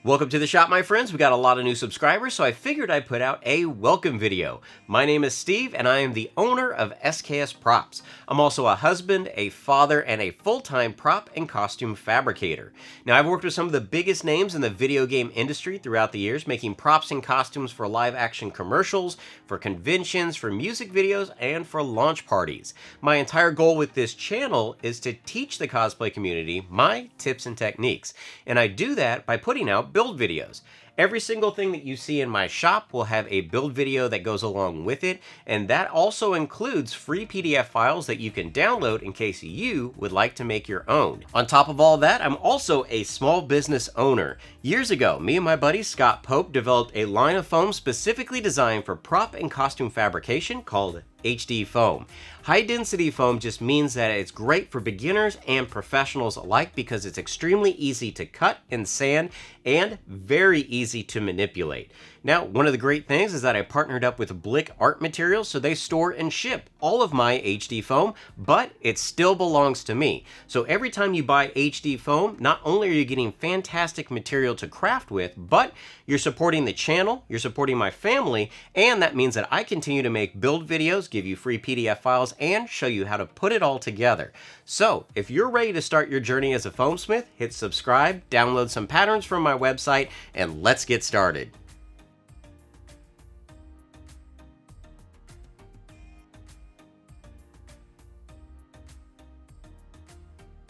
Welcome to the shop, my friends. We got a lot of new subscribers, so I figured I'd put out a welcome video. My name is Steve, and I am the owner of SKS Props. I'm also a husband, a father, and a full-time prop and costume fabricator. Now, I've worked with some of the biggest names in the video game industry throughout the years, making props and costumes for live-action commercials, for conventions, for music videos, and for launch parties. My entire goal with this channel is to teach the cosplay community my tips and techniques, and I do that by putting out build videos. Every single thing that you see in my shop will have a build video that goes along with it, and that also includes free PDF files that you can download in case you would like to make your own. On top of all that, I'm also a small business owner. Years ago, me and my buddy Scott Pope developed a line of foam specifically designed for prop and costume fabrication called HD foam. High density foam just means that it's great for beginners and professionals alike because it's extremely easy to cut and sand and very easy to manipulate. Now, one of the great things is that I partnered up with Blick Art Materials, so they store and ship all of my HD foam, but it still belongs to me. So every time you buy HD foam, not only are you getting fantastic material to craft with, but you're supporting the channel, you're supporting my family, and that means that I continue to make build videos, give you free PDF files, and show you how to put it all together. So if you're ready to start your journey as a foamsmith, hit subscribe, download some patterns from my website, and let's get started.